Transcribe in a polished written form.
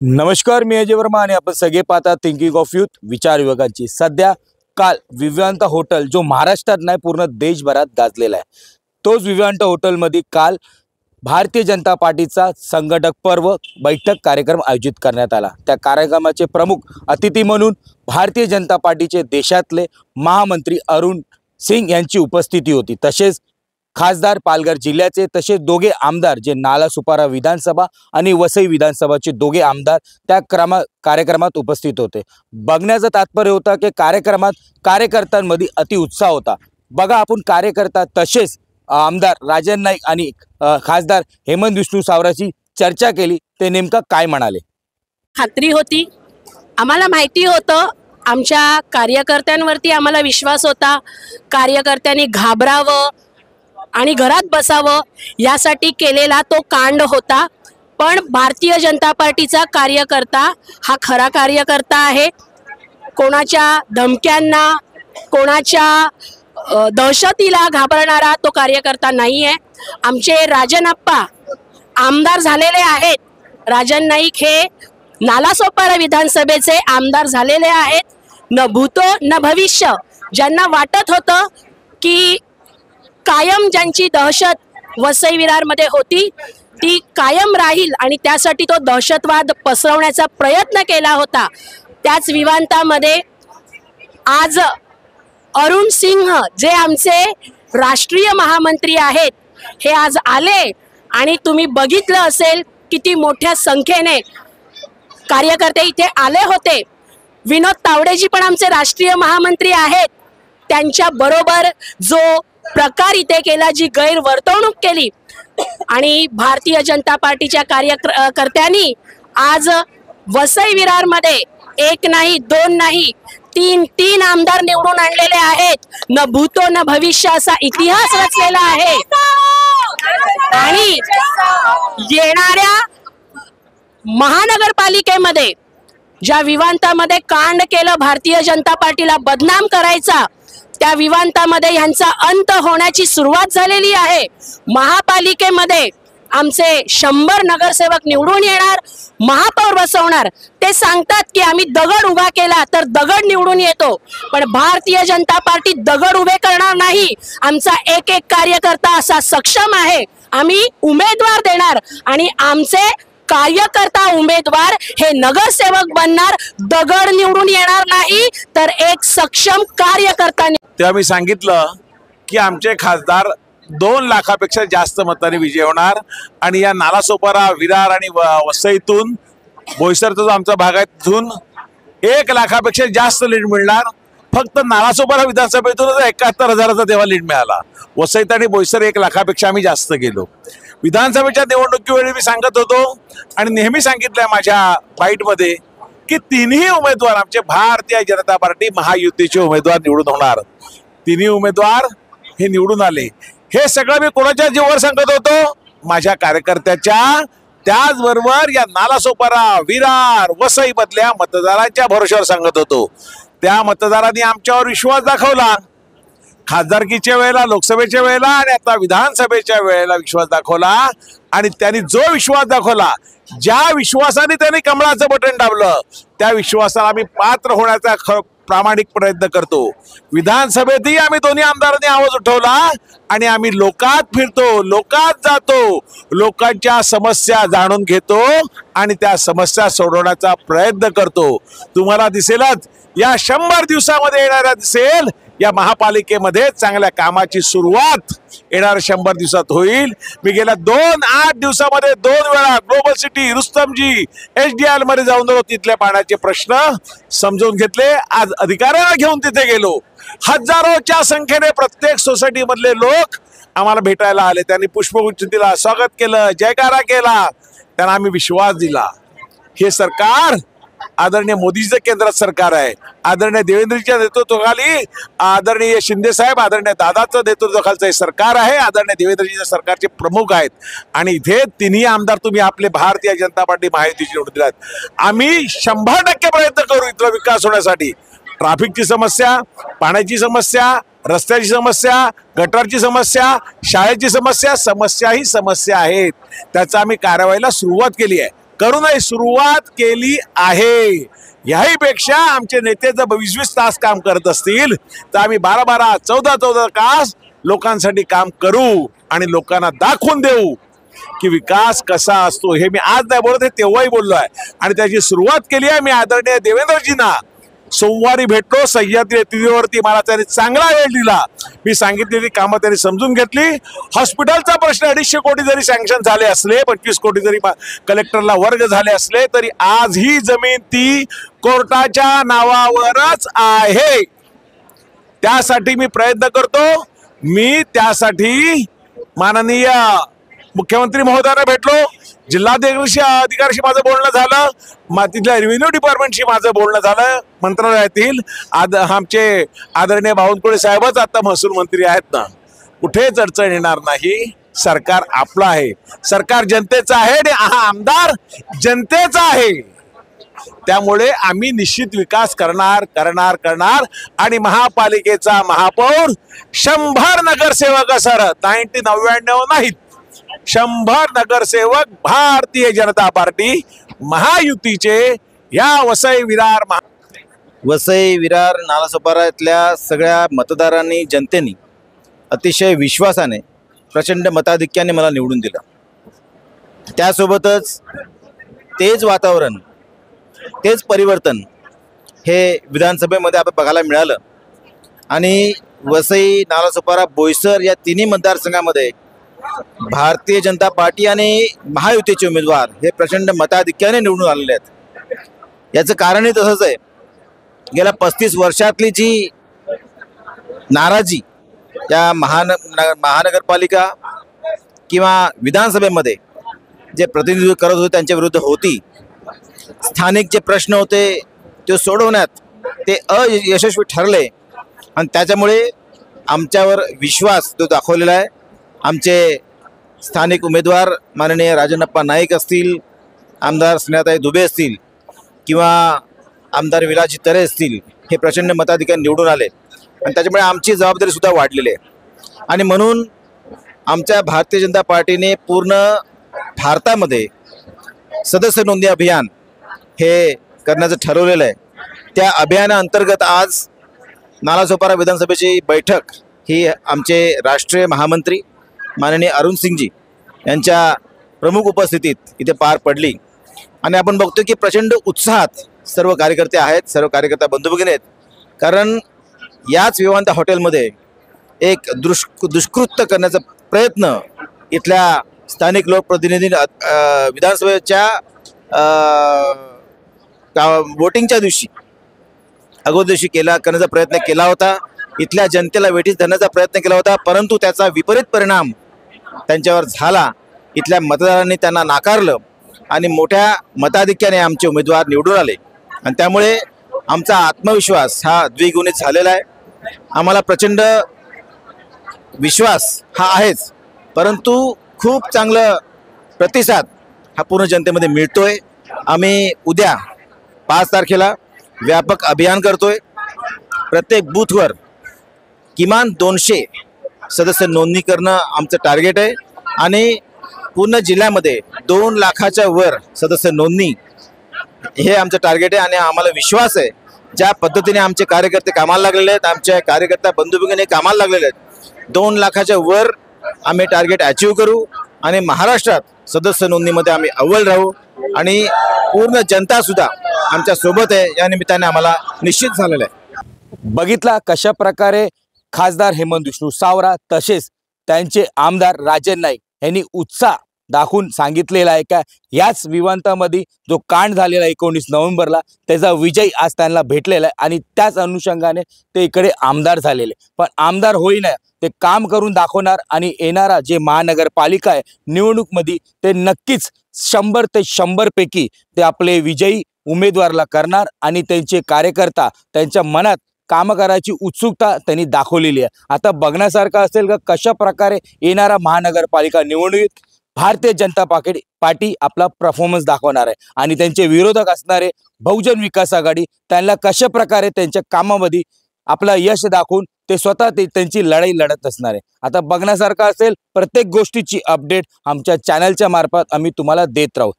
नमस्कार, मी अजय वर्मा आणि आपण सगळे पाहता थिंकिंग ऑफ यूथ विचार विभागाची। सध्या काल विवेकानंद हॉटेल जो महाराष्ट्रात नाही पूर्ण देशभरात गाजलेला आहे, तोच विवेकानंद हॉटेलमध्ये काल भारतीय जनता पार्टीचा संघटक पर्व बैठक कार्यक्रम आयोजित करण्यात आला। त्या कार्यक्रमाचे प्रमुख अतिथी म्हणून भारतीय जनता पार्टीचे देशातले महामंत्री अरुण सिंग यांची उपस्थिती होती। तसेच खासदार पालघर जिल्ह्याचे तसे दोघे आमदार जे नालासोपारा विधानसभा आणि वसई विधानसभाचे दोघे आमदार त्या कार्यक्रमात उपस्थित होते। बघण्याचं तात्पर्य होता की कार्यक्रमात कार्यकर्त्यांमध्ये अति उत्साह होता। बघा आपण कार्यकर्ता तसेच आमदार राजन नाईक आणि खासदार हेमंत विष्णू सावराची चर्चा केली, ते नेमका काय म्हणाले। खात्री होती, आम्हाला माहिती होतं, आमच्या कार्यकर्त्यांवरती आम्हाला विश्वास होता। कार्यकर्त्यांनी घाबरावं आणि घरात बसावं यासाठी केलेला तो कांड होता। पण भारतीय जनता पार्टीचा कार्यकर्ता हा खरा कार्यकर्ता आहे। कोणाच्या धमक्यांना, कोणाच्या दहशतीला घाबरणारा तो कार्यकर्ता नाही आहे। आमचे राजन आप्पा आमदार झालेले आहेत। राजन नाईक हे नालासोपारा विधानसभेचे आमदार झालेले आहेत। न भूतो न भविष्य, ज्यांना वाटत होतं की कायम ज्यांची दहशत वसई विरारमध्ये होती ती कायम राहील आणि त्यासाठी तो दहशतवाद पसरवण्याचा प्रयत्न केला होता, त्याच विवांतामध्ये आज अरुण सिंह जे आमचे राष्ट्रीय महामंत्री आहेत हे आज आले आणि तुम्ही बघितलं असेल किती मोठ्या संख्येने कार्यकर्ते इथे आले होते। विनोद तावडेजी पण आमचे राष्ट्रीय महामंत्री आहेत। त्यांच्या बरोबर जो प्रकार इथे केला, जी गैरवर्तवणूक केली आणि भारतीय जनता पार्टीच्या कार्यकर्त्यांनी आज वसई विरारमध्ये एक नाही दोन नाही तीन आमदार निवडून आणलेले आहेत। न भूतो न भविष्य असा इतिहास रचलेला आहे आणि येणाऱ्या महानगरपालिकेमध्ये ज्या विवांतामध्ये कांड केलं भारतीय जनता पार्टीला बदनाम करायचा, त्या विवांतामध्ये ह्यांचा अंत होण्याची सुरुवात झालेली आहे। महापालिकेमध्ये आमचे 100 नगरसेवक निवडून येणार, महापौर बसवणार। ते सांगतात की आम्ही दगड उभा केला तर दगड निवडून येतो, पण भारतीय जनता पार्टी दगड उभे करणार नाही। आमचा एक एक कार्यकर्ता असा सक्षम आहे, आम्ही उमेदवार देणार आणि आमचे कार्यकर्ता उमेदवार हे नगरसेवक बनणार, दगड निवडून येणार नाही तर एक सक्षम कार्यकर्ता। तेव्हा मी सांगितलं की आमचे खासदार 2 लाखापेक्षा जास्त मतांनी विजय होणार आणि या नालासोपारा विरार आणि वसईतून बोईसरचा जो आमचा भाग आहे तिथून 1 लाखापेक्षा जास्त लीड मिळणार। फक्त नालासोपारा विधानसभेतून 71,000चा तेव्हा लीड मिळाला। वसईत आणि बोईसर 1 लाखापेक्षा आम्ही जास्त गेलो। विधानसभेच्या निवडणुकीवेळी मी सांगत होतो आणि नेहमी सांगितलंय माझ्या बाईटमध्ये की तिन्ही उमेदवार आमचे भारतीय जनता पार्टी महायुतीचे उमेदवार निवडून होणार। तिन्ही उमेदवार हे निवडून आले। हे सगळं मी कोणाच्या जीवावर सांगत होतो, माझ्या कार्यकर्त्याच्या, त्याचबरोबर या नालासोपारा विरार वसई मधल्या मतदारांच्या भरोश्यावर सांगत होतो। त्या मतदारांनी आमच्यावर विश्वास दाखवला। खासदारकीच्या वेळेला, लोकसभेच्या वेळेला आणि आता विधानसभेच्या वेळेला विश्वास दाखवला आणि त्यांनी जो विश्वास दाखवला, ज्या विश्वासाने त्यांनी कमळाचं बटन दाबलं, त्या विश्वासाला आम्ही पात्र होण्याचा प्रामाणिक प्रयत्न करतो। विधानसभेतही आम्ही दोन्ही आमदारांनी आवाज उठवला आणि आम्ही लोकात फिरतो, लोकात जातो, लोकांच्या समस्या जाणून घेतो आणि त्या समस्या सोडवण्याचा प्रयत्न करतो। तुम्हाला दिसेलच या 100 दिवसामध्ये येणाऱ्या दिसेल या महापालिकेमध्ये चांगल्या कामाची सुरुवात येणाऱ्या 100 दिवसात होईल। मी गेल्या 8 दिवसामध्ये 2 वेळा ग्लोबल सिटी रुस्तमजी HDL मध्ये जाऊन तिथल्या पाण्याचे प्रश्न समजून घेतले। आज अधिकाऱ्यांना घेऊन तिथे गेलो। हजारोच्या संख्येने प्रत्येक सोसायटी मधले लोक आम्हाला भेटायला आले। त्यांनी पुष्पगुच्छ दिला, स्वागत केलं, जयकारा केला, त्यांना आम्ही विश्वास दिला। हे सरकार आदरणीय मोदीचं केंद्रात सरकार आहे। आदरणीय देवेंद्रजीच्या नेतृत्वाखाली आदरणीय शिंदे साहेब, आदरणीय दादाचं नेतृत्वाखालचं हे सरकार आहे। आदरणीय देवेंद्रजीच्या सरकारचे प्रमुख आहेत आणि इथे तिन्ही आमदार तुम्ही आपले भारतीय जनता पार्टी महायुतीचे निवडून दिलात। आम्ही 100% प्रयत्न करू इथला विकास होण्यासाठी। ट्रॅफिकची समस्या, पाण्याची समस्या, रस्त्याची समस्या, गटारची समस्या, शाळेची समस्या, समस्या ही समस्या आहेत। त्याचा आम्ही कारवाईला सुरुवात केली आहे। करूनही सुरुवात केली आहे. याहीपेक्षा आमचे नेते जर 20-20 तास काम करत असतील तर आम्ही 12-12, 14-14 तास लोकांसाठी काम करू आणि लोकांना दाखवून देऊ की विकास कसा असतो. हे मी आज नाही बोलत, हे तेव्हाही बोललो आहे आणि त्याची सुरुवात केली आहे. मी आदरणीय देवेंद्रजींना सोमवारी भेटलो. सह्याद्री तिथीवरती मला त्यांनी चांगला वेळ दिला. मी सांगितलेली कामं त्यांनी समजून घेतली. हॉस्पिटलचा प्रश्न 250 कोटी जरी सँक्शन झाले असले, 25 कोटी जरी कलेक्टरला वर्ग झाले असले, तरी आज ही जमीन ती कोर्टाच्या नावावरच आहे. त्यासाठी मी प्रयत्न करतो. मी त्यासाठी माननीय मुख्यमंत्री महोदयांना भेटलो. जिल्हाधिकाऱ्यांशी माझं बोलणं झालं. तिथल्या रेव्हेन्यू डिपार्टमेंटशी माझं बोलणं झालं. मंत्रालयातील आमचे आदरणीय बावनकुळे साहेबच आता महसूल मंत्री आहेत ना. कुठेच अडचण येणार नाही. सरकार आपलं आहे, सरकार जनतेचं आहे आणि हा आमदार जनतेचा आहे. त्यामुळे आम्ही निश्चित विकास करणार आणि महापालिकेचा महापौर 100 नगरसेवक सर 99 नाहीत, 100 नगरसेवक भारतीय जनता पार्टी महायुतीचे या वसई विरार नालासोपारा इथल्या सगळ्या मतदारांनी जनतेने अतिशय विश्वासाने प्रचंड मताधिक्याने मला निवडून दिलं. त्यासोबतच तेच वातावरण, तेच परिवर्तन हे विधानसभेमध्ये आपण बघायला मिळालं आणि वसई, नालासोपारा, बोईसर या तिन्ही मतदारसंघामध्ये भारतीय जनता पार्टी आणि महायुतीचे उमेदवार हे प्रचंड मताधिक्याने निवडून आलेले आहेत. याचं कारणही तसंच आहे. गेल्या 35 वर्षातली जी नाराजी या महानगरपालिका किंवा विधानसभेमध्ये जे प्रतिनिधित्व करत होते त्यांच्या विरुद्ध होती, स्थानिक जे प्रश्न होते ते सोडवण्यात ते अयशस्वी ठरले आणि त्याच्यामुळे आमच्यावर विश्वास जो दाखवलेला आहे. आमचे स्थानिक उमेदवार माननीय राजनप्पा नाईक असतील, आमदार स्नेहाताई दुबे असतील किंवा आमदार विलासजी तरे असतील, हे प्रचंड मताधिक्याने निवडून आले आणि त्याच्यामुळे आमची जबाबदारी सुद्धा वाढलेली आहे. आणि म्हणून आमच्या भारतीय जनता पार्टीने पूर्ण भारतामध्ये सदस्य नोंदणी अभियान हे करण्याचं ठरवलेलं आहे. त्या अभियानाअंतर्गत आज नालासोपारा विधानसभेची बैठक ही आमचे राष्ट्रीय महामंत्री माननीय अरुण सिंगजी यांच्या प्रमुख उपस्थितीत इथे पार पडली आणि आपण बघतो की प्रचंड उत्साहात सर्व कार्यकर्ते आहेत, सर्व कार्यकर्ता बंधू भगिनी आहेत. कारण याच विवांत हॉटेलमध्ये एक दुष्कृत्य करण्याचा प्रयत्न इथल्या स्थानिक लोकप्रतिनिधी विधानसभेच्या वोटिंगच्या दिवशी अगोदर दिवशी करण्याचा प्रयत्न केला होता. इथल्या जनतेला वेठीस धरण्याचा प्रयत्न केला होता, परंतु त्याचा विपरीत परिणाम त्यांच्यावर झाला. इथल्या मतदारांनी त्यांना नाकारलं आणि मोठ्या मताधिक्याने आमचे उमेदवार निवडून आले आणि त्यामुळे आमचा आत्मविश्वास हा द्विगुणित झालेला आहे. आम्हाला प्रचंड विश्वास हा आहेच, परंतु खूप चांगलं प्रतिसाद हा पूर्ण जनतेमध्ये मिळतोय. आम्ही उद्या 5 तारखेला व्यापक अभियान करतोय. प्रत्येक बूथवर किमान 200 सदस्य नोंदणी करणं आमचं टार्गेट आहे आणि पूर्ण जिल्ह्यामध्ये 2 लाखाच्या वर सदस्य नोंदणी हे आमचं टार्गेट आहे. आणि आम्हाला विश्वास आहे ज्या पद्धतीने आमचे कार्यकर्ते कामाला लागलेले आहेत, आमच्या कार्यकर्ता बंधू भगिनी कामाला लागलेले आहेत, 2 लाखाच्या वर आम्ही टार्गेट अचीव करू आणि महाराष्ट्रात सदस्य नोंदणीमध्ये आम्ही अव्वल राहू आणि पूर्ण जनता सुद्धा आमच्या सोबत आहे. या निमित्ताने आम्हाला निश्चित झालेलं आहे. बघितला कशा प्रकारे खासदार हेमंत विष्णू सावरा तसेच त्यांचे आमदार राजन नाईक यांनी उत्साह दाखवून सांगितलेला आहे का याच विवांतामध्ये जो कांड झालेला 19 नोव्हेंबरला त्याचा विजय आज त्यांना भेटलेला आहे आणि त्याच अनुषंगाने ते इकडे आमदार झालेले. पण आमदार होईना, ते काम करून दाखवणार आणि येणारा जे महानगरपालिका आहे निवडणूकमध्ये ते नक्कीच 100 ते 100 पैकी ते आपले विजयी उमेदवारला करणार आणि त्यांचे कार्यकर्ता त्यांच्या मनात काम करायची उत्सुकता त्यांनी दाखवलेली आहे. आता बघण्यासारखं असेल का कशा प्रकारे येणारा महानगरपालिका निवडणुकीत भारतीय जनता पार्टी आपला परफॉर्मन्स दाखवणार आहे आणि त्यांचे विरोधक असणारे बहुजन विकास आघाडी त्यांना कशा प्रकारे त्यांच्या कामामध्ये आपला यश दाखवून ते स्वतः त्यांची लढाई लढत असणार आहे. आता बघण्यासारखं असेल. प्रत्येक गोष्टीची अपडेट आमच्या चॅनलच्या मार्फत आम्ही तुम्हाला देत राहू.